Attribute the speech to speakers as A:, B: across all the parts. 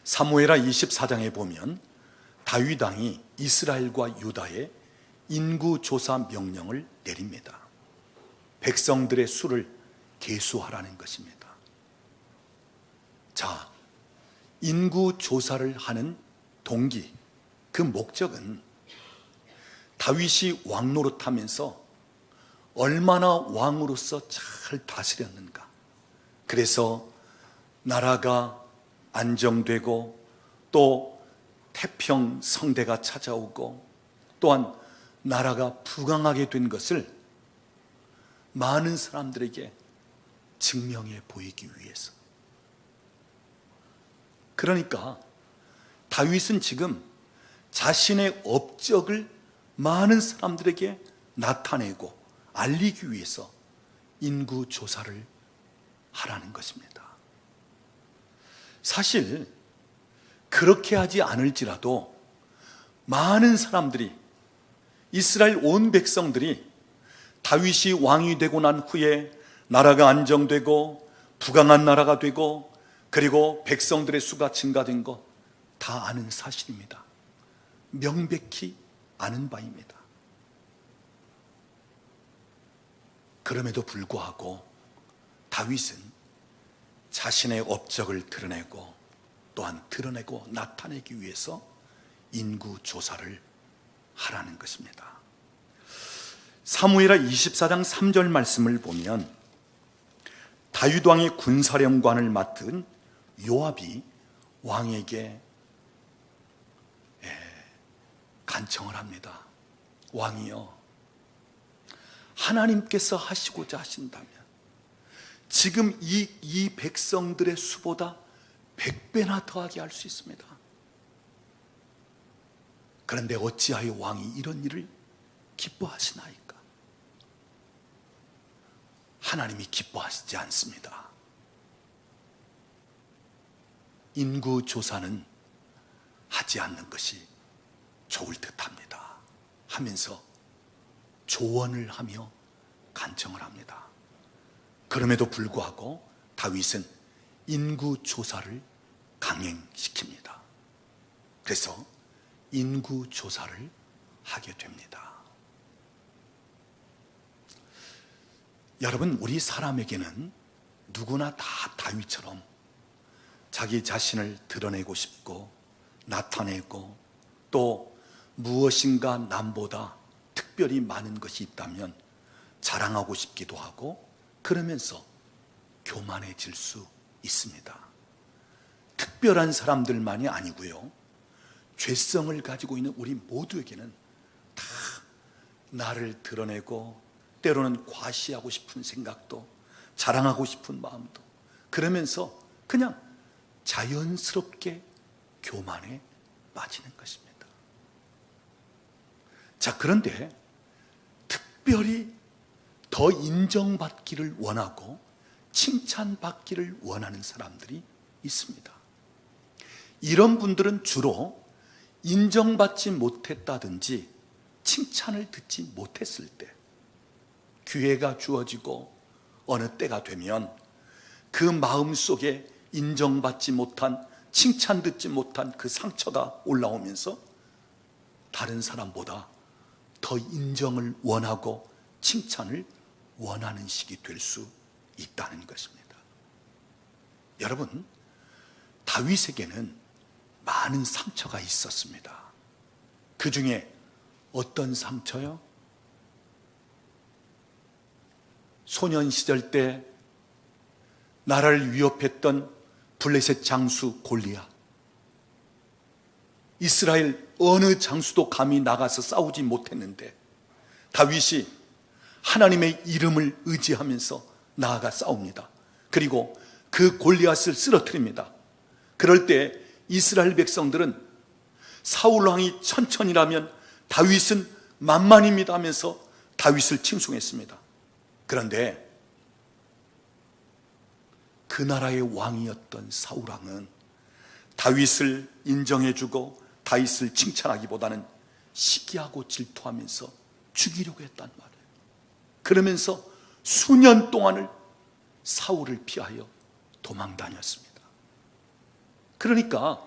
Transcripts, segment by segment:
A: 사무엘하 24장에 보면 다윗 왕이 이스라엘과 유다에 인구조사 명령을 내립니다. 백성들의 수를 계수하라는 것입니다. 자, 인구조사를 하는 동기, 그 목적은 다윗이 왕 노릇하면서 얼마나 왕으로서 잘 다스렸는가, 그래서 나라가 안정되고 또 태평성대가 찾아오고 또한 나라가 부강하게 된 것을 많은 사람들에게 증명해 보이기 위해서. 그러니까 다윗은 지금 자신의 업적을 많은 사람들에게 나타내고 알리기 위해서 인구조사를 하라는 것입니다. 사실 그렇게 하지 않을지라도 많은 사람들이, 이스라엘 온 백성들이 다윗이 왕이 되고 난 후에 나라가 안정되고 부강한 나라가 되고 그리고 백성들의 수가 증가된 것 다 아는 사실입니다. 명백히 아는 바입니다. 그럼에도 불구하고 다윗은 자신의 업적을 드러내고 또한 드러내고 나타내기 위해서 인구조사를 하라는 것입니다. 사무엘하 24장 3절 말씀을 보면 다윗 왕의 군사령관을 맡은 요압이 왕에게 간청을 합니다. 왕이여, 하나님께서 하시고자 하신다면 지금 이 백성들의 수보다 100배나 더하게 할 수 있습니다. 그런데 어찌하여 왕이 이런 일을 기뻐하시나이까? 하나님이 기뻐하시지 않습니다. 인구조사는 하지 않는 것이 좋을 듯합니다 하면서 조언을 하며 간청을 합니다. 그럼에도 불구하고 다윗은 인구조사를 강행시킵니다. 그래서 인구조사를 하게 됩니다. 여러분, 우리 사람에게는 누구나 다 다윗처럼 자기 자신을 드러내고 싶고 나타내고 또 무엇인가 남보다 특별히 많은 것이 있다면 자랑하고 싶기도 하고 그러면서 교만해질 수 있습니다. 특별한 사람들만이 아니고요, 죄성을 가지고 있는 우리 모두에게는 다 나를 드러내고 때로는 과시하고 싶은 생각도 자랑하고 싶은 마음도, 그러면서 그냥 자연스럽게 교만에 빠지는 것입니다. 자, 그런데 특별히 더 인정받기를 원하고 칭찬받기를 원하는 사람들이 있습니다. 이런 분들은 주로 인정받지 못했다든지 칭찬을 듣지 못했을 때, 기회가 주어지고 어느 때가 되면 그 마음속에 인정받지 못한, 칭찬 듣지 못한 그 상처가 올라오면서 다른 사람보다 더 인정을 원하고 칭찬을 원하는 식이 될 수 있다는 것입니다. 여러분, 다윗에게는 많은 상처가 있었습니다. 그 중에 어떤 상처요? 소년 시절 때 나라를 위협했던 블레셋 장수 골리앗, 이스라엘 어느 장수도 감히 나가서 싸우지 못했는데 다윗이 하나님의 이름을 의지하면서 나아가 싸웁니다. 그리고 그 골리앗을 쓰러뜨립니다. 그럴 때 이스라엘 백성들은 사울 왕이 천천히라면 다윗은 만만입니다 하면서 다윗을 칭송했습니다. 그런데 그 나라의 왕이었던 사울 왕은 다윗을 인정해주고 다윗을 칭찬하기보다는 시기하고 질투하면서 죽이려고 했단 말이에요. 그러면서 수년 동안을 사울을 피하여 도망 다녔습니다. 그러니까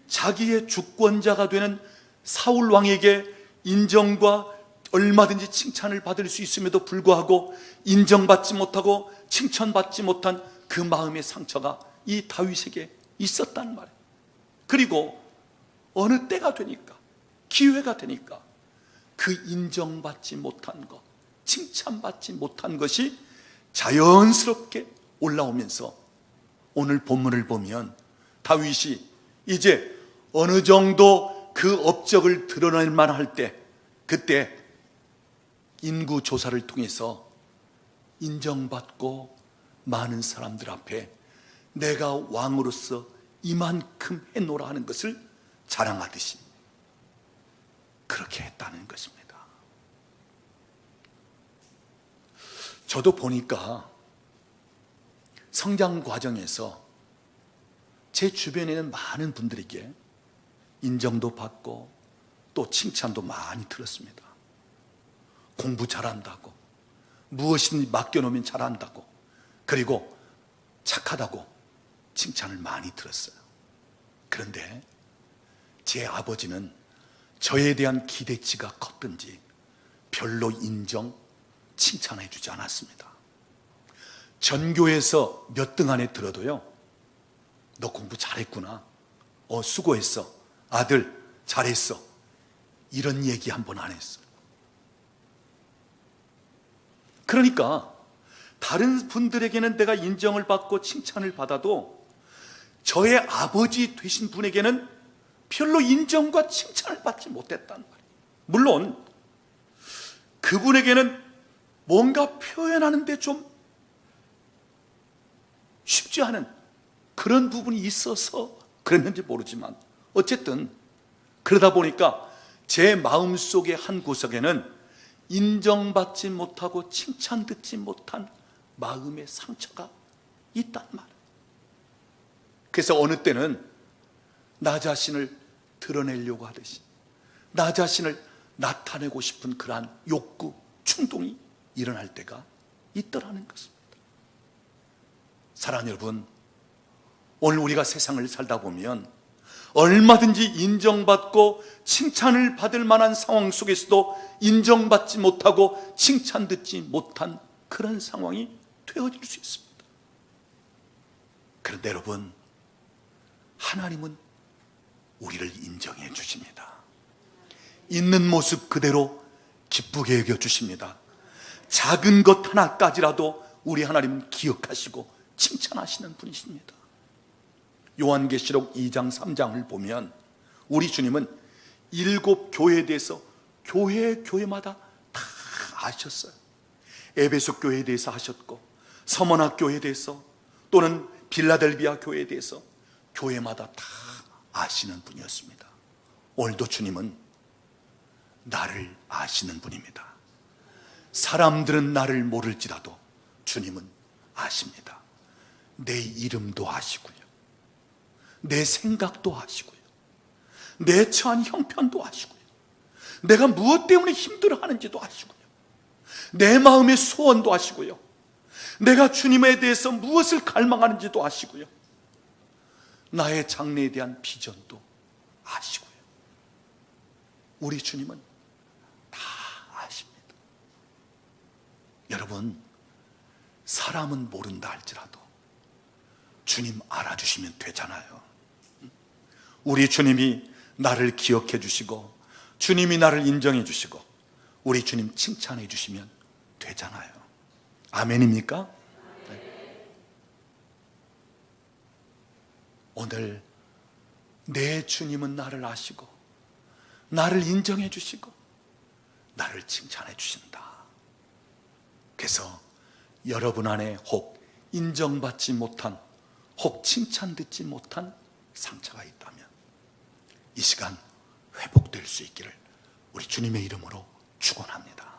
A: 자기의 주권자가 되는 사울 왕에게 인정과 얼마든지 칭찬을 받을 수 있음에도 불구하고 인정받지 못하고 칭찬받지 못한 그 마음의 상처가 이 다윗에게 있었단 말이에요. 그리고 어느 때가 되니까, 기회가 되니까 그 인정받지 못한 것, 칭찬받지 못한 것이 자연스럽게 올라오면서 오늘 본문을 보면 다윗이 이제 어느 정도 그 업적을 드러낼 만할 때, 그때 인구 조사를 통해서 인정받고 많은 사람들 앞에 내가 왕으로서 이만큼 해노라 하는 것을 자랑하듯이 그렇게 했다는 것입니다. 저도 보니까 성장 과정에서 제 주변에는 많은 분들에게 인정도 받고 또 칭찬도 많이 들었습니다. 공부 잘한다고, 무엇이든 맡겨놓으면 잘한다고, 그리고 착하다고 칭찬을 많이 들었어요. 그런데 제 아버지는 저에 대한 기대치가 컸든지 별로 인정, 칭찬해 주지 않았습니다. 전교에서 몇 등 안에 들어도요, 너 공부 잘했구나, 수고했어, 아들 잘했어, 이런 얘기 한 번 안 했어요. 그러니까 다른 분들에게는 내가 인정을 받고 칭찬을 받아도 저의 아버지 되신 분에게는 별로 인정과 칭찬을 받지 못했단 말이에요. 물론 그분에게는 뭔가 표현하는데 좀 쉽지 않은 그런 부분이 있어서 그랬는지 모르지만 어쨌든 그러다 보니까 제 마음속의 한 구석에는 인정받지 못하고 칭찬 듣지 못한 마음의 상처가 있단 말이에요. 그래서 어느 때는 나 자신을 드러내려고 하듯이 나 자신을 나타내고 싶은 그러한 욕구, 충동이 일어날 때가 있더라는 것입니다. 사랑하는 여러분, 오늘 우리가 세상을 살다 보면 얼마든지 인정받고 칭찬을 받을 만한 상황 속에서도 인정받지 못하고 칭찬 듣지 못한 그런 상황이 되어질 수 있습니다. 그런데 여러분, 하나님은 우리를 인정해 주십니다. 있는 모습 그대로 기쁘게 여겨 주십니다. 작은 것 하나까지라도 우리 하나님은 기억하시고 칭찬하시는 분이십니다. 요한계시록 2장 3장을 보면 우리 주님은 7 교회에 대해서 교회마다 다 아셨어요. 에베소 교회에 대해서 하셨고, 서머나 교회에 대해서, 또는 빌라델비아 교회에 대해서 교회마다 다 아시는 분이었습니다. 오늘도 주님은 나를 아시는 분입니다. 사람들은 나를 모를지라도 주님은 아십니다. 내 이름도 아시고요, 내 생각도 아시고요, 내 처한 형편도 아시고요, 내가 무엇 때문에 힘들어하는지도 아시고요, 내 마음의 소원도 아시고요, 내가 주님에 대해서 무엇을 갈망하는지도 아시고요, 나의 장래에 대한 비전도 아시고요. 우리 주님은 다 아십니다. 여러분, 사람은 모른다 할지라도 주님 알아주시면 되잖아요. 우리 주님이 나를 기억해 주시고, 주님이 나를 인정해 주시고, 우리 주님 칭찬해 주시면 되잖아요. 아멘입니까? 네. 오늘 내 주님은 나를 아시고, 나를 인정해 주시고, 나를 칭찬해 주신다. 그래서 여러분 안에 혹 인정받지 못한, 혹 칭찬 듣지 못한 상처가 있다면 이 시간 회복될 수 있기를 우리 주님의 이름으로 축원합니다.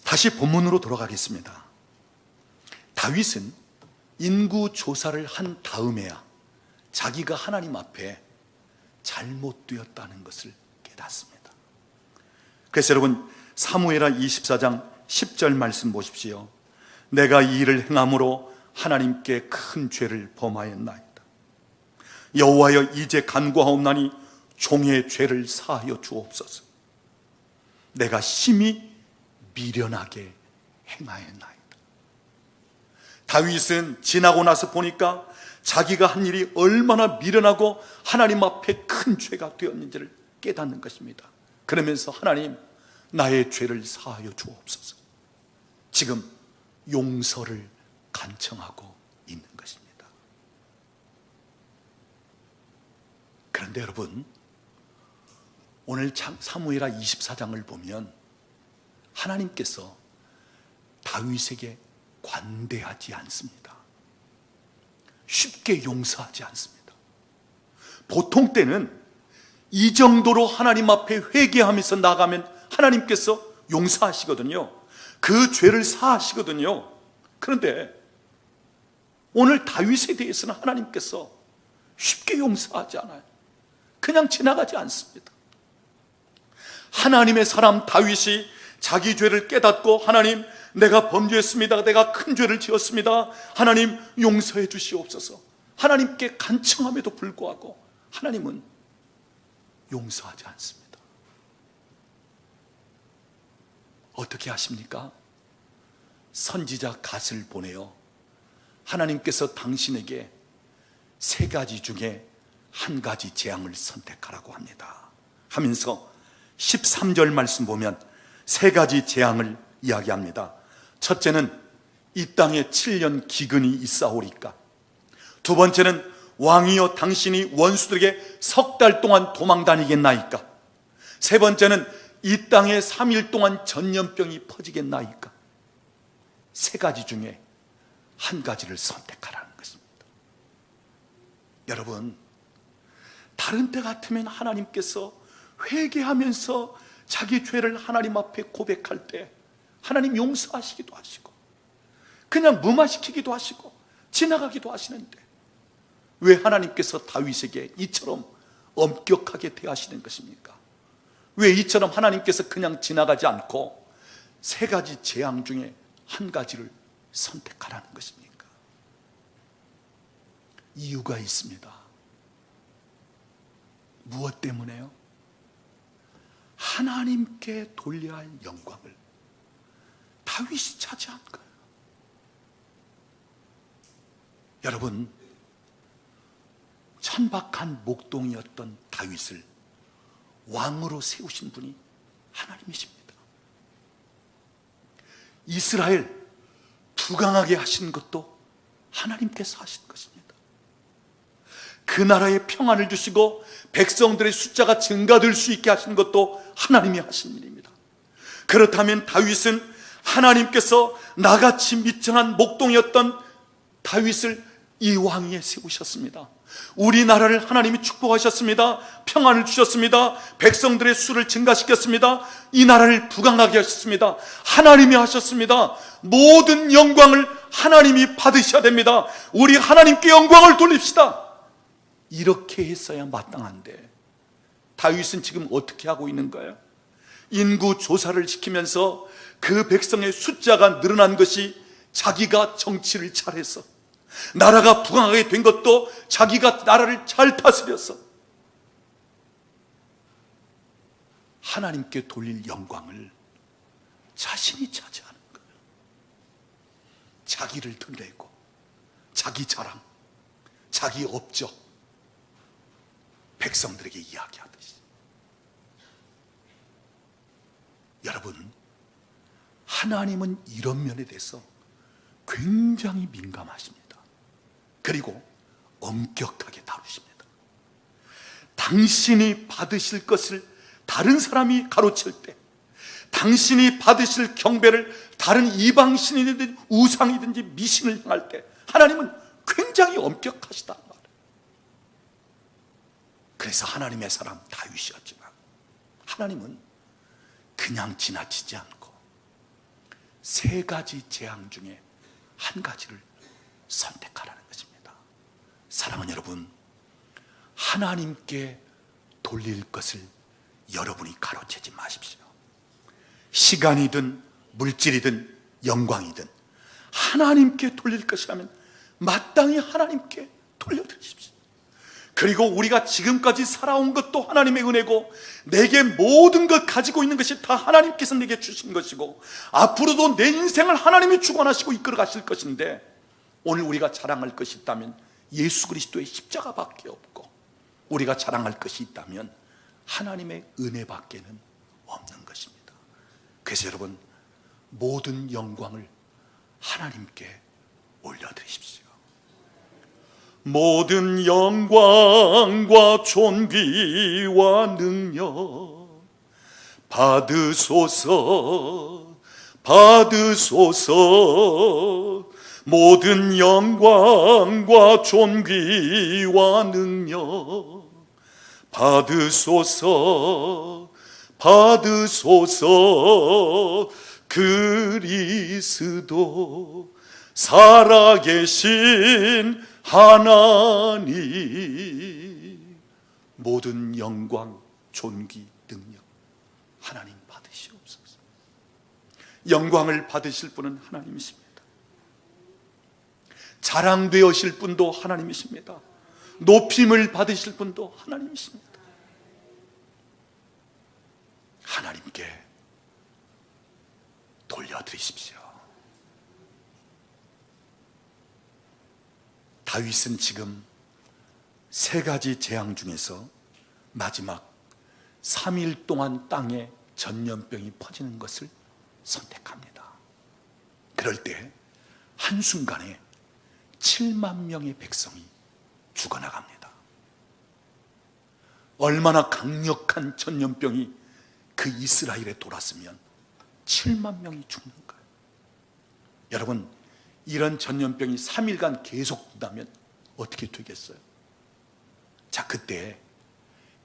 A: 다시 본문으로 돌아가겠습니다. 다윗은 인구 조사를 한 다음에야 자기가 하나님 앞에 잘못되었다는 것을 깨닫습니다. 그래서 여러분, 사무엘하 24장 10절 말씀 보십시오. 내가 이 일을 행함으로 하나님께 큰 죄를 범하였나이다. 여호와여, 이제 간구하옵나니 종의 죄를 사하여 주옵소서. 내가 심히 미련하게 행하였나이다. 다윗은 지나고 나서 보니까 자기가 한 일이 얼마나 미련하고 하나님 앞에 큰 죄가 되었는지를 깨닫는 것입니다. 그러면서 하나님, 나의 죄를 사하여 주옵소서. 지금 용서를 간청하고 있는 것입니다. 그런데 여러분, 오늘 사무엘하 24장을 보면 하나님께서 다윗에게 관대하지 않습니다. 쉽게 용서하지 않습니다. 보통 때는 이 정도로 하나님 앞에 회개하면서 나가면 하나님께서 용서하시거든요. 그 죄를 사하시거든요. 그런데 오늘 다윗에 대해서는 하나님께서 쉽게 용서하지 않아요. 그냥 지나가지 않습니다. 하나님의 사람 다윗이 자기 죄를 깨닫고, 하나님, 내가 범죄했습니다. 내가 큰 죄를 지었습니다. 하나님, 용서해 주시옵소서. 하나님께 간청함에도 불구하고 하나님은 용서하지 않습니다. 어떻게 하십니까? 선지자 갓을 보내어 하나님께서 당신에게 3가지 중에 1가지 재앙을 선택하라고 합니다. 하면서 13절 말씀 보면 3가지 재앙을 이야기합니다. 첫째는 이 땅에 7년 기근이 있사오리까. 두 번째는 왕이여, 당신이 원수들에게 3달 동안 도망다니겠나이까. 세 번째는 이 땅에 3일 동안 전염병이 퍼지겠나이까. 3가지 중에 1가지를 선택하라는 것입니다. 여러분, 다른 때 같으면 하나님께서 회개하면서 자기 죄를 하나님 앞에 고백할 때 하나님 용서하시기도 하시고 그냥 무마시키기도 하시고 지나가기도 하시는데, 왜 하나님께서 다윗에게 이처럼 엄격하게 대하시는 것입니까? 왜 이처럼 하나님께서 그냥 지나가지 않고 3가지 재앙 중에 1가지를 선택하라는 것입니까? 이유가 있습니다. 무엇 때문에요? 하나님께 돌려야 할 영광을 다윗이 차지한 거예요. 여러분, 천박한 목동이었던 다윗을 왕으로 세우신 분이 하나님이십니다. 이스라엘 부강하게 하신 것도 하나님께서 하신 것입니다. 그 나라에 평안을 주시고 백성들의 숫자가 증가될 수 있게 하신 것도 하나님이 하신 일입니다. 그렇다면 다윗은 하나님께서 나같이 미천한 목동이었던 다윗을 이 왕위에 세우셨습니다. 우리나라를 하나님이 축복하셨습니다. 평안을 주셨습니다. 백성들의 수를 증가시켰습니다. 이 나라를 부강하게 하셨습니다. 하나님이 하셨습니다. 모든 영광을 하나님이 받으셔야 됩니다. 우리 하나님께 영광을 돌립시다. 이렇게 했어야 마땅한데 다윗은 지금 어떻게 하고 있는 거예요? 인구 조사를 시키면서 그 백성의 숫자가 늘어난 것이 자기가 정치를 잘해서, 나라가 부강하게 된 것도 자기가 나라를 잘 다스려서 하나님께 돌릴 영광을 자신이 차지하는 거예요. 자기를 드러내고 자기 자랑, 자기 업적 백성들에게 이야기하듯이. 여러분, 하나님은 이런 면에 대해서 굉장히 민감하십니다. 그리고 엄격하게 다루십니다. 당신이 받으실 것을 다른 사람이 가로챌 때, 당신이 받으실 경배를 다른 이방신이든지 우상이든지 미신을 향할 때 하나님은 굉장히 엄격하시단 말이에요. 그래서 하나님의 사람 다윗이었지만 하나님은 그냥 지나치지 않고 3가지 재앙 중에 1가지를 선택하라는 것입니다. 사랑하는 여러분, 하나님께 돌릴 것을 여러분이 가로채지 마십시오. 시간이든 물질이든 영광이든 하나님께 돌릴 것이라면 마땅히 하나님께 돌려드리십시오. 그리고 우리가 지금까지 살아온 것도 하나님의 은혜고, 내게 모든 것 가지고 있는 것이 다 하나님께서 내게 주신 것이고, 앞으로도 내 인생을 하나님이 주관하시고 이끌어 가실 것인데, 오늘 우리가 자랑할 것이 있다면 예수 그리스도의 십자가밖에 없고, 우리가 자랑할 것이 있다면 하나님의 은혜밖에는 없는 것입니다. 그래서 여러분, 모든 영광을 하나님께 올려드리십시오. 모든 영광과 존귀와 능력 받으소서, 받으소서. 모든 영광과 존귀와 능력 받으소서, 받으소서. 그리스도 살아계신 하나님, 모든 영광, 존귀, 능력 하나님 받으시옵소서. 영광을 받으실 분은 하나님이십니다. 자랑되어질 분도 하나님이십니다. 높임을 받으실 분도 하나님이십니다. 하나님께 돌려드리십시오. 다윗은 지금 세 가지 재앙 중에서 마지막 3일 동안 땅에 전염병이 퍼지는 것을 선택합니다. 그럴 때 한순간에 7만 명의 백성이 죽어나갑니다. 얼마나 강력한 전염병이 그 이스라엘에 돌았으면 7만 명이 죽는 거예요. 여러분, 이런 전염병이 3일간 계속된다면 어떻게 되겠어요? 자, 그때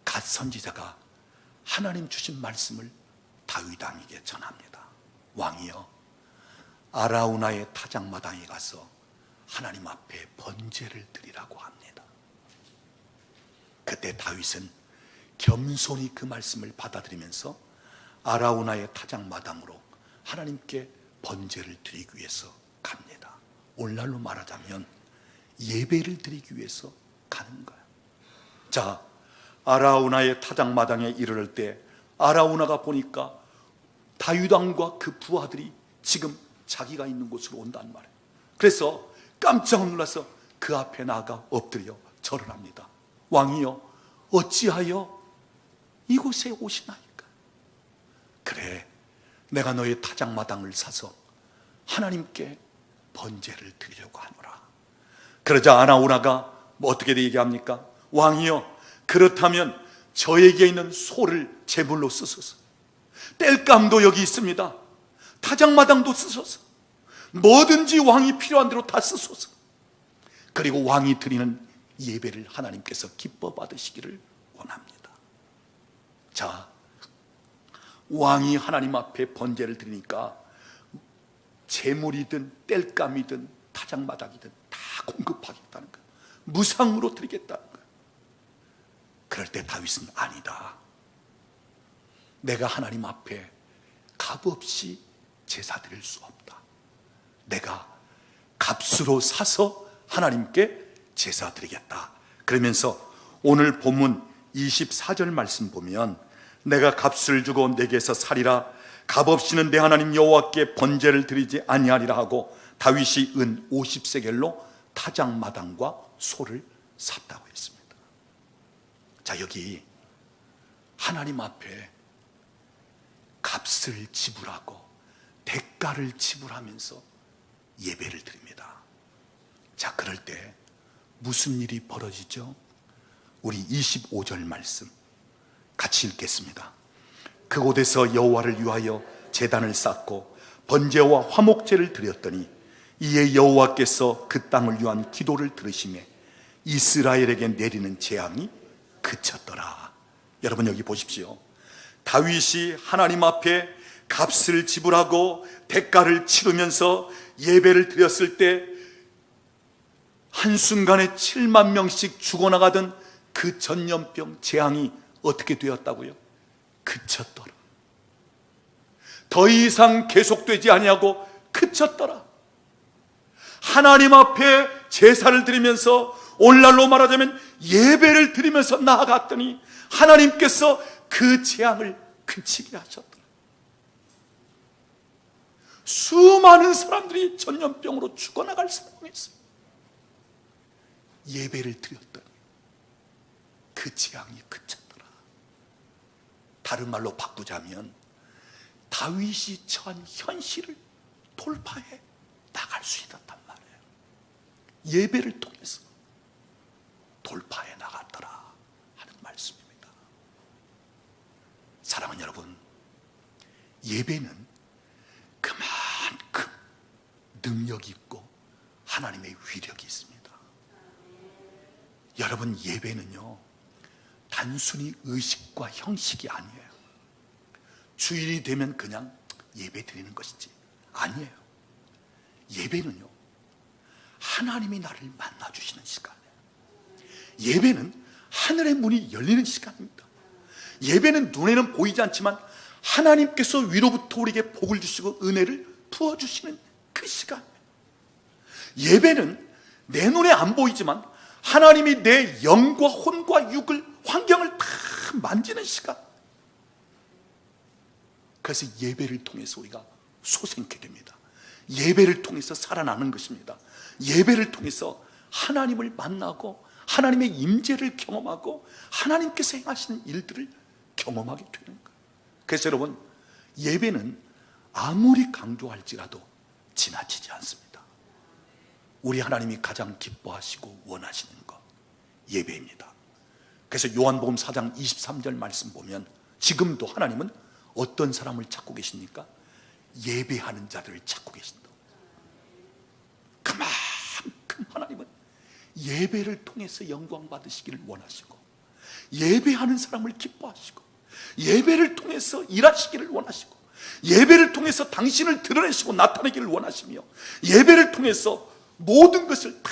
A: 갓 선지자가 하나님 주신 말씀을 다윗 왕에게 전합니다. 왕이여, 아라우나의 타작마당에 가서 하나님 앞에 번제를 드리라고 합니다. 그때 다윗은 겸손히 그 말씀을 받아들이면서 아라우나의 타작마당으로 하나님께 번제를 드리기 위해서 갑니다. 오늘날로 말하자면 예배를 드리기 위해서 가는 거예요. 자, 아라우나의 타작마당에 이르를 때 아라우나가 보니까 다윗 왕과 그 부하들이 지금 자기가 있는 곳으로 온단 말이에요. 그래서 깜짝 놀라서 그 앞에 나가 엎드려 절을 합니다. 왕이여, 어찌하여 이곳에 오시나이까? 그래, 내가 너의 타작마당을 사서 하나님께 번제를 드리려고 하노라. 그러자 아라우나가 어떻게 얘기합니까? 왕이여, 그렇다면 저에게 있는 소를 제물로 쓰소서. 땔감도 여기 있습니다. 타작마당도 쓰소서. 뭐든지 왕이 필요한 대로 다 쓰소서. 그리고 왕이 드리는 예배를 하나님께서 기뻐 받으시기를 원합니다. 자, 왕이 하나님 앞에 번제를 드리니까 재물이든 땔감이든 타작마당이든 다 공급하겠다는 거예요. 무상으로 드리겠다는 거예요. 그럴 때 다윗은 아니다, 내가 하나님 앞에 값없이 제사 드릴 수 없다. 내가 값으로 사서 하나님께 제사 드리겠다. 그러면서 오늘 본문 24절 말씀 보면 내가 값을 주고 내게서 살이라, 값없이는 내 하나님 여호와께 번제를 드리지 아니하리라 하고 다윗이 은 50세겔로 타작마당과 소를 샀다고 했습니다. 자, 여기 하나님 앞에 값을 지불하고 대가를 지불하면서 예배를 드립니다. 자, 그럴 때 무슨 일이 벌어지죠? 우리 25절 말씀 같이 읽겠습니다. 그곳에서 여호와를 위하여 제단을 쌓고 번제와 화목제를 드렸더니 이에 여호와께서 그 땅을 위한 기도를 들으시매 이스라엘에게 내리는 재앙이 그쳤더라. 여러분, 여기 보십시오. 다윗이 하나님 앞에 값을 지불하고 대가를 치르면서 예배를 드렸을 때 한순간에 7만 명씩 죽어나가던 그 전염병 재앙이 어떻게 되었다고요? 그쳤더라. 더 이상 계속되지 아니하고 그쳤더라. 하나님 앞에 제사를 드리면서 오늘날로 말하자면 예배를 드리면서 나아갔더니 하나님께서 그 재앙을 그치게 하셨더라. 수많은 사람들이 전염병으로 죽어나갈 상황이 있어요. 예배를 드렸더니 그 재앙이 그쳤더라. 다른 말로 바꾸자면 다윗이 처한 현실을 돌파해 나갈 수 있었단 말이에요. 예배를 통해서 돌파해 나갔더라 하는 말씀입니다. 사랑하는 여러분, 예배는 그만큼 능력이 있고 하나님의 위력이 있습니다. 여러분, 예배는요 단순히 의식과 형식이 아니에요. 주일이 되면 그냥 예배 드리는 것이지 아니에요. 예배는요 하나님이 나를 만나주시는 시간이에요. 예배는 하늘의 문이 열리는 시간입니다. 예배는 눈에는 보이지 않지만 하나님께서 위로부터 우리에게 복을 주시고 은혜를 부어주시는 그 시간이에요. 예배는 내 눈에 안 보이지만 하나님이 내 영과 혼과 육을, 환경을 다 만지는 시간. 그래서 예배를 통해서 우리가 소생케 됩니다. 예배를 통해서 살아나는 것입니다. 예배를 통해서 하나님을 만나고 하나님의 임재를 경험하고 하나님께서 행하시는 일들을 경험하게 되는 거예요. 그래서 여러분, 예배는 아무리 강조할지라도 지나치지 않습니다. 우리 하나님이 가장 기뻐하시고 원하시는 것, 예배입니다. 그래서 요한복음 4장 23절 말씀 보면 지금도 하나님은 어떤 사람을 찾고 계십니까? 예배하는 자들을 찾고 계신다. 그만큼 하나님은 예배를 통해서 영광 받으시기를 원하시고, 예배하는 사람을 기뻐하시고, 예배를 통해서 일하시기를 원하시고, 예배를 통해서 당신을 드러내시고 나타내기를 원하시며, 예배를 통해서 모든 것을 다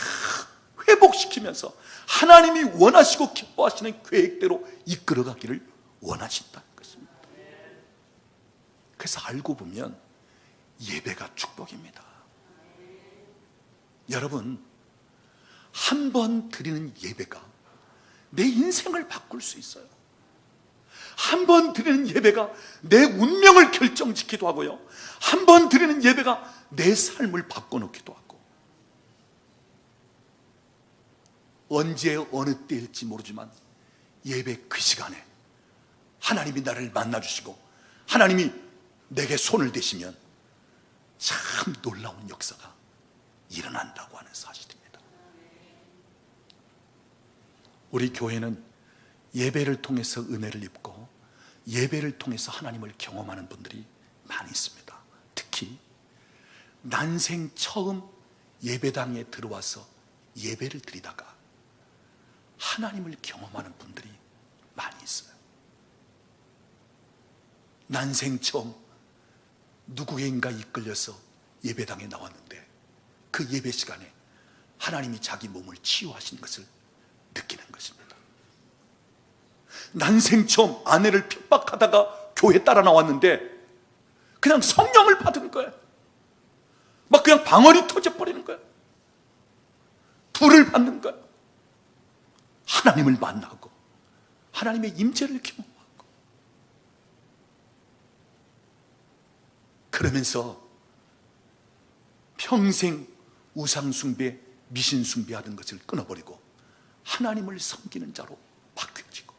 A: 회복시키면서 하나님이 원하시고 기뻐하시는 계획대로 이끌어가기를 원하신다는 것입니다. 그래서 알고 보면 예배가 축복입니다. 여러분, 한 번 드리는 예배가 내 인생을 바꿀 수 있어요. 한 번 드리는 예배가 내 운명을 결정짓기도 하고요, 한 번 드리는 예배가 내 삶을 바꿔놓기도 하고, 언제 어느 때일지 모르지만 예배 그 시간에 하나님이 나를 만나주시고 하나님이 내게 손을 대시면 참 놀라운 역사가 일어난다고 하는 사실입니다. 우리 교회는 예배를 통해서 은혜를 입고 예배를 통해서 하나님을 경험하는 분들이 많이 있습니다. 특히 난생 처음 예배당에 들어와서 예배를 드리다가 하나님을 경험하는 분들이 많이 있어요. 난생 처음 누구에인가 이끌려서 예배당에 나왔는데 그 예배 시간에 하나님이 자기 몸을 치유하신 것을 느끼는 것입니다. 난생 처음 아내를 핍박하다가 교회 따라 나왔는데 그냥 성령을 받은 거예요. 막 그냥 방언이 터져버리는 거예요. 불을 받는 거예요. 하나님을 만나고 하나님의 임재를 경험하고, 그러면서 평생 우상숭배, 미신숭배하던 것을 끊어버리고 하나님을 섬기는 자로 바뀌어지고,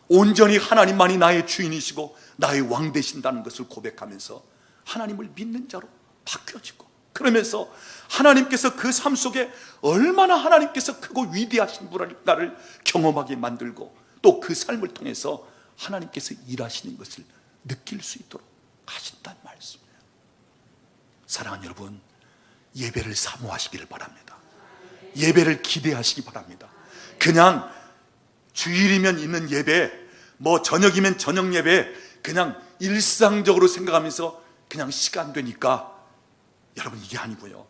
A: 온전히 하나님만이 나의 주인이시고 나의 왕 되신다는 것을 고백하면서 하나님을 믿는 자로 바뀌어지고, 그러면서 하나님께서 그 삶 속에 얼마나 하나님께서 크고 위대하신 분일까를 경험하게 만들고, 또 그 삶을 통해서 하나님께서 일하시는 것을 느낄 수 있도록 하신다는 말씀이에요. 사랑하는 여러분, 예배를 사모하시기를 바랍니다. 예배를 기대하시기 바랍니다. 그냥 주일이면 있는 예배, 뭐 저녁이면 저녁 예배, 그냥 일상적으로 생각하면서 그냥 시간 되니까, 여러분 이게 아니고요,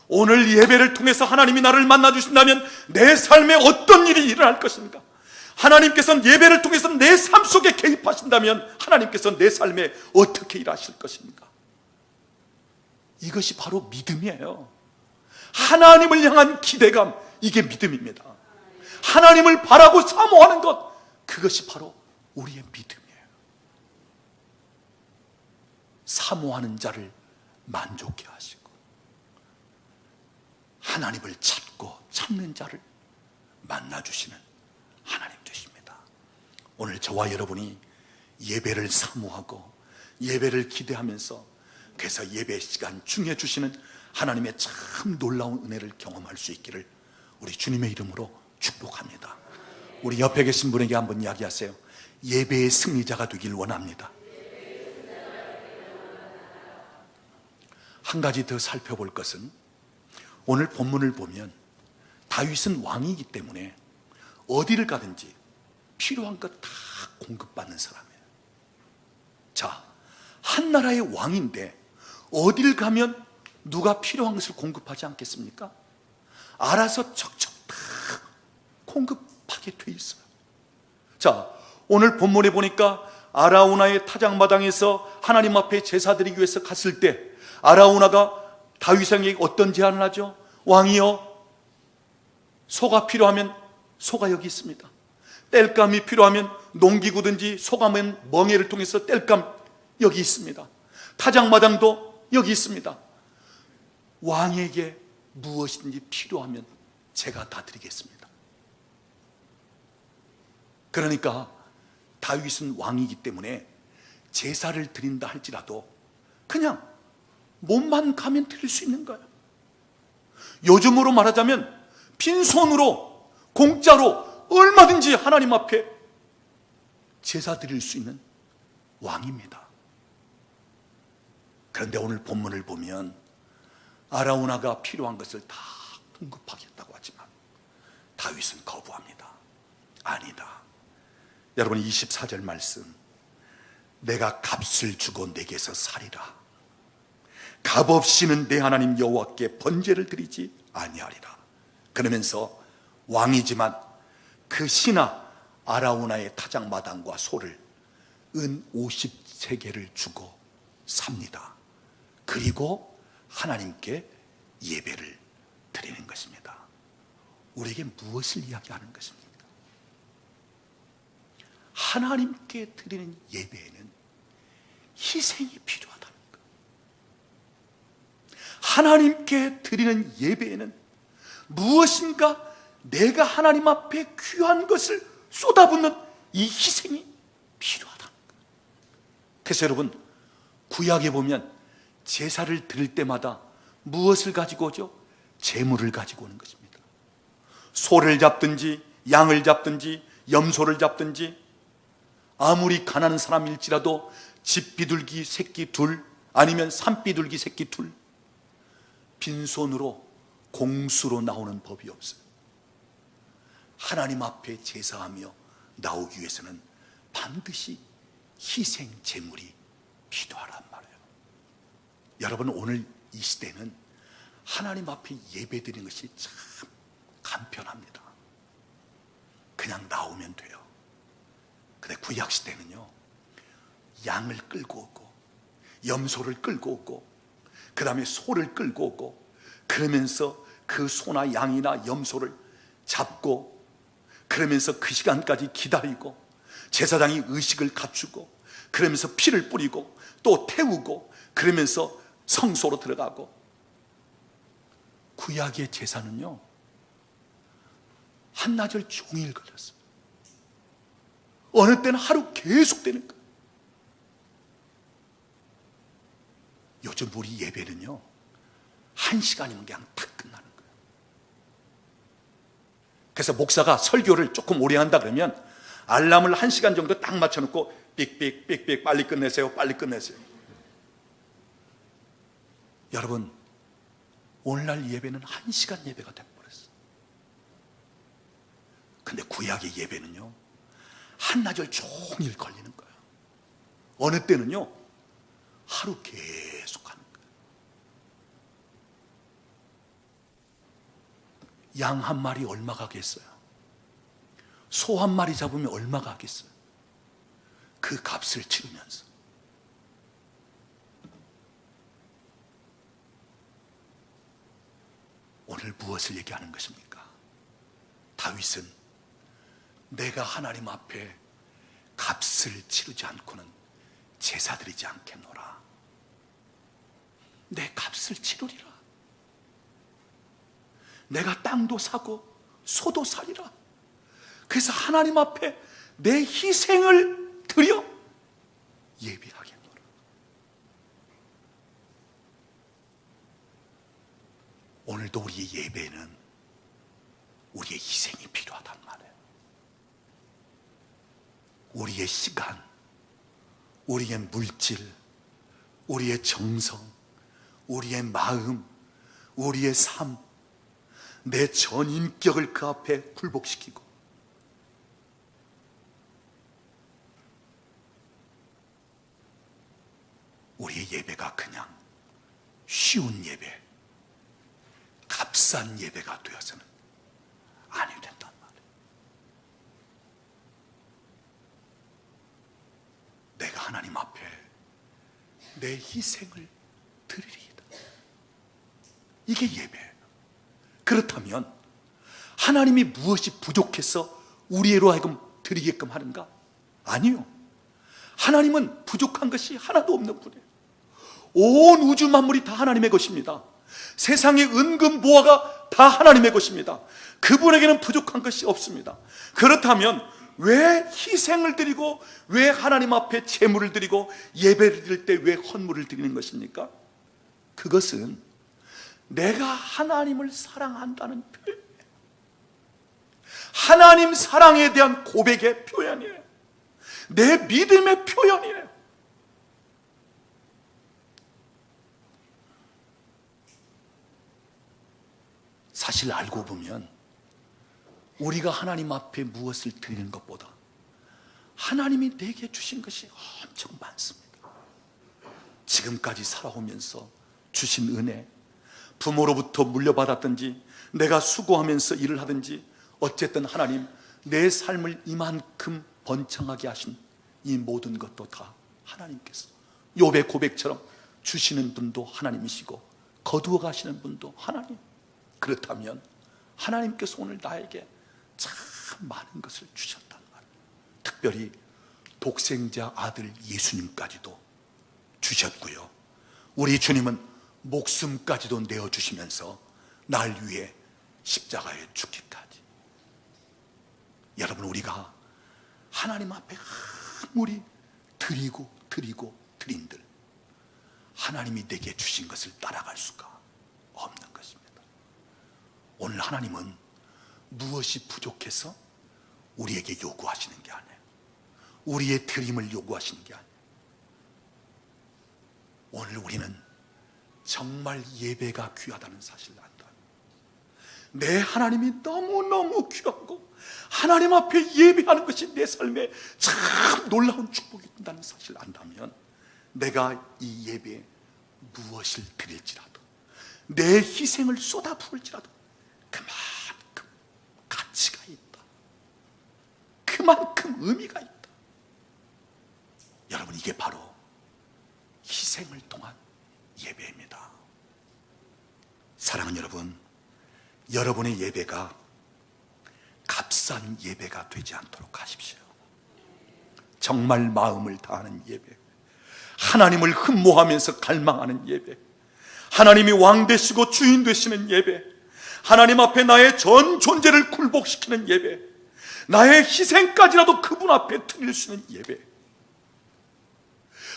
A: 오늘 예배를 통해서 하나님이 나를 만나주신다면 내 삶에 어떤 일이 일어날 것인가, 하나님께서는 예배를 통해서 내 삶 속에 개입하신다면 하나님께서는 내 삶에 어떻게 일하실 것입니까? 이것이 바로 믿음이에요. 하나님을 향한 기대감, 이게 믿음입니다. 하나님을 바라고 사모하는 것, 그것이 바로 우리의 믿음이에요. 사모하는 자를 만족해 하시고 하나님을 찾고 찾는 자를 만나주시는 하나님 되십니다. 오늘 저와 여러분이 예배를 사모하고 예배를 기대하면서, 그래서 예배 시간 중에 주시는 하나님의 참 놀라운 은혜를 경험할 수 있기를 우리 주님의 이름으로 축복합니다. 우리 옆에 계신 분에게 한번 이야기하세요. 예배의 승리자가 되길 원합니다. 한 가지 더 살펴볼 것은, 오늘 본문을 보면 다윗은 왕이기 때문에 어디를 가든지 필요한 것 다 공급받는 사람이에요. 자, 한 나라의 왕인데 어딜 가면 누가 필요한 것을 공급하지 않겠습니까? 알아서 척척 다 공급하게 돼 있어요. 자, 오늘 본문에 보니까 아라우나의 타작마당에서 하나님 앞에 제사 드리기 위해서 갔을 때 아라우나가 다윗에게 어떤 제안을 하죠? 왕이여, 소가 필요하면 소가 여기 있습니다. 땔감이 필요하면 농기구든지 소가면 멍에를 통해서 땔감 여기 있습니다. 타작마당도 여기 있습니다. 왕에게 무엇이든지 필요하면 제가 다 드리겠습니다. 그러니까 다윗은 왕이기 때문에 제사를 드린다 할지라도 그냥 몸만 가면 드릴 수 있는 거예요. 요즘으로 말하자면 빈손으로 공짜로 얼마든지 하나님 앞에 제사 드릴 수 있는 왕입니다. 그런데 오늘 본문을 보면 아라우나가 필요한 것을 다 공급하겠다고 하지만 다윗은 거부합니다. 아니다. 여러분, 24절 말씀, 내가 값을 주고 내게서 살이라. 값 없이는 내 하나님 여호와께 번제를 드리지 아니하리라. 그러면서 왕이지만 그 신하 아라우나의 타작마당과 소를 은 50세겔을 주고 삽니다. 그리고 하나님께 예배를 드리는 것입니다. 우리에게 무엇을 이야기하는 것입니까? 하나님께 드리는 예배에는 희생이 필요하다는 것. 하나님께 드리는 예배에는 무엇인가 내가 하나님 앞에 귀한 것을 쏟아붓는 이 희생이 필요하다는 것. 그래서 여러분, 구약에 보면 제사를 드릴 때마다 무엇을 가지고 오죠? 제물을 가지고 오는 것입니다. 소를 잡든지 양을 잡든지 염소를 잡든지, 아무리 가난한 사람일지라도 집 비둘기 새끼 둘, 아니면 산 비둘기 새끼 둘, 빈손으로 공수로 나오는 법이 없어요. 하나님 앞에 제사하며 나오기 위해서는 반드시 희생 제물이 필요하란 말이에요. 여러분, 오늘 이 시대는 하나님 앞에 예배드리는 것이 참 간편합니다. 그냥 나오면 돼요. 근데 구약 시대는요, 양을 끌고 오고 염소를 끌고 오고 그 다음에 소를 끌고 오고, 그러면서 그 소나 양이나 염소를 잡고, 그러면서 그 시간까지 기다리고 제사장이 의식을 갖추고, 그러면서 피를 뿌리고 또 태우고, 그러면서 성소로 들어가고. 구약의 제사는요, 한나절 종일 걸렸어요. 어느 때는 하루 계속 되는 거예요. 요즘 우리 예배는요, 1시간이면 그냥 탁 끝나는 거예요. 그래서 목사가 설교를 조금 오래 한다 그러면 알람을 1시간 정도 딱 맞춰놓고 삑삑 삑삑 빨리 끝내세요, 빨리 끝내세요. 여러분, 오늘날 예배는 1시간 예배가 돼버렸어요. 근데 구약의 예배는요, 한나절 종일 걸리는 거예요. 어느 때는요, 하루 계속 하는 거예요. 양 한 마리 얼마 가겠어요? 소 한 마리 잡으면 얼마 가겠어요? 그 값을 치르면서. 오늘 무엇을 얘기하는 것입니까? 다윗은 내가 하나님 앞에 값을 치르지 않고는 제사 드리지 않겠노라. 내 값을 치르리라. 내가 땅도 사고 소도 사리라. 그래서 하나님 앞에 내 희생을 드려 예비하겠노라. 오늘도 우리의 예배에는 우리의 희생이 필요하단 말이에요. 우리의 시간, 우리의 물질, 우리의 정성, 우리의 마음, 우리의 삶, 내 전 인격을 그 앞에 굴복시키고 우리의 예배가 그냥 쉬운 예배, 값싼 예배가 되어서는 아니 된단 말이에요. 내가 하나님 앞에 내 희생을 드리리이다. 이게 예배예요. 그렇다면 하나님이 무엇이 부족해서 우리로 하여금 드리게끔 하는가? 아니요. 하나님은 부족한 것이 하나도 없는 분이에요. 온 우주 만물이 다 하나님의 것입니다. 세상의 은금 보화가 다 하나님의 것입니다. 그분에게는 부족한 것이 없습니다. 그렇다면 왜 희생을 드리고, 왜 하나님 앞에 제물을 드리고, 예배를 드릴 때 왜 헌물을 드리는 것입니까? 그것은 내가 하나님을 사랑한다는 표현이에요. 하나님 사랑에 대한 고백의 표현이에요. 내 믿음의 표현이에요. 사실 알고 보면 우리가 하나님 앞에 무엇을 드리는 것보다 하나님이 내게 주신 것이 엄청 많습니다. 지금까지 살아오면서 주신 은혜, 부모로부터 물려받았든지 내가 수고하면서 일을 하든지 어쨌든 하나님 내 삶을 이만큼 번창하게 하신 이 모든 것도 다 하나님께서, 욥의 고백처럼 주시는 분도 하나님이시고 거두어 가시는 분도 하나님. 그렇다면 하나님께서 오늘 나에게 참 많은 것을 주셨단 말이에요. 특별히 독생자 아들 예수님까지도 주셨고요, 우리 주님은 목숨까지도 내어주시면서 날 위해 십자가에 죽기까지. 여러분, 우리가 하나님 앞에 아무리 드린들 하나님이 내게 주신 것을 따라갈 수가 없는 것입니다. 오늘 하나님은 무엇이 부족해서 우리에게 요구하시는 게 아니에요. 우리의 드림을 요구하시는 게 아니에요. 오늘 우리는 정말 예배가 귀하다는 사실을 안다. 내 하나님이 너무너무 귀하고 하나님 앞에 예배하는 것이 내 삶에 참 놀라운 축복이 된다는 사실을 안다면 내가 이 예배에 무엇을 드릴지라도, 내 희생을 쏟아부을지라도 그만큼 가치가 있다, 그만큼 의미가 있다. 여러분, 이게 바로 희생을 통한 예배입니다. 사랑하는 여러분, 여러분의 예배가 값싼 예배가 되지 않도록 하십시오. 정말 마음을 다하는 예배, 하나님을 흠모하면서 갈망하는 예배, 하나님이 왕 되시고 주인 되시는 예배, 하나님 앞에 나의 전 존재를 굴복시키는 예배, 나의 희생까지라도 그분 앞에 드릴 수 있는 예배,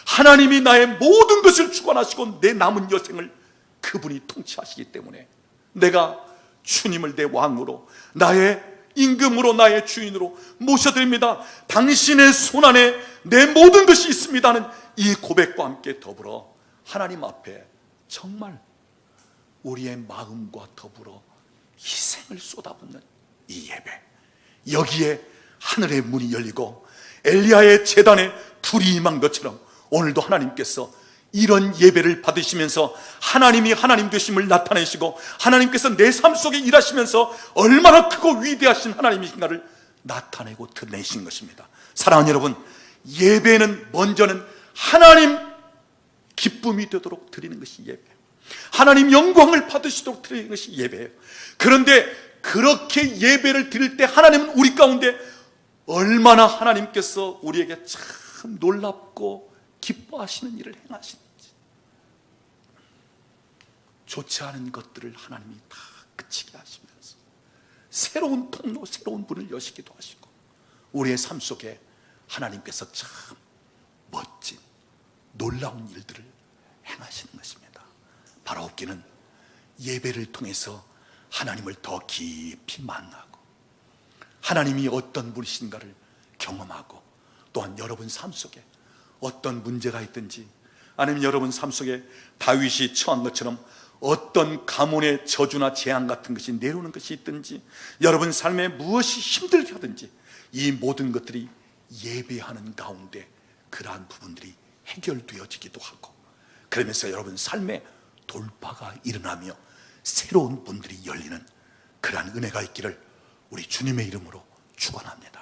A: 하나님이 나의 모든 것을 주관하시고 내 남은 여생을 그분이 통치하시기 때문에 내가 주님을 내 왕으로, 나의 임금으로, 나의 주인으로 모셔드립니다. 당신의 손안에 내 모든 것이 있습니다 하는 이 고백과 함께 더불어 하나님 앞에 정말 우리의 마음과 더불어 희생을 쏟아붓는 이 예배, 여기에 하늘의 문이 열리고 엘리야의 제단에 불이 임한 것처럼 오늘도 하나님께서 이런 예배를 받으시면서 하나님이 하나님 되심을 나타내시고 하나님께서 내 삶 속에 일하시면서 얼마나 크고 위대하신 하나님이신가를 나타내고 드러내신 것입니다. 사랑하는 여러분, 예배는 먼저는 하나님 기쁨이 되도록 드리는 것이 예배. 하나님 영광을 받으시도록 드리는 것이 예배예요. 그런데 그렇게 예배를 드릴 때 하나님은 우리 가운데 얼마나 하나님께서 우리에게 참 놀랍고 기뻐하시는 일을 행하시는지, 좋지 않은 것들을 하나님이 다 그치게 하시면서 새로운 통로, 새로운 문을 여시기도 하시고, 우리의 삶 속에 하나님께서 참 멋진 놀라운 일들을 행하시는 것입니다. 바라옵기는 예배를 통해서 하나님을 더 깊이 만나고 하나님이 어떤 분이신가를 경험하고, 또한 여러분 삶 속에 어떤 문제가 있든지, 아니면 여러분 삶 속에 다윗이 처한 것처럼 어떤 가문의 저주나 재앙 같은 것이 내려오는 것이 있든지, 여러분 삶에 무엇이 힘들게 하든지, 이 모든 것들이 예배하는 가운데 그러한 부분들이 해결되어지기도 하고, 그러면서 여러분 삶에 돌파가 일어나며 새로운 문들이 열리는 그러한 은혜가 있기를 우리 주님의 이름으로 축원합니다.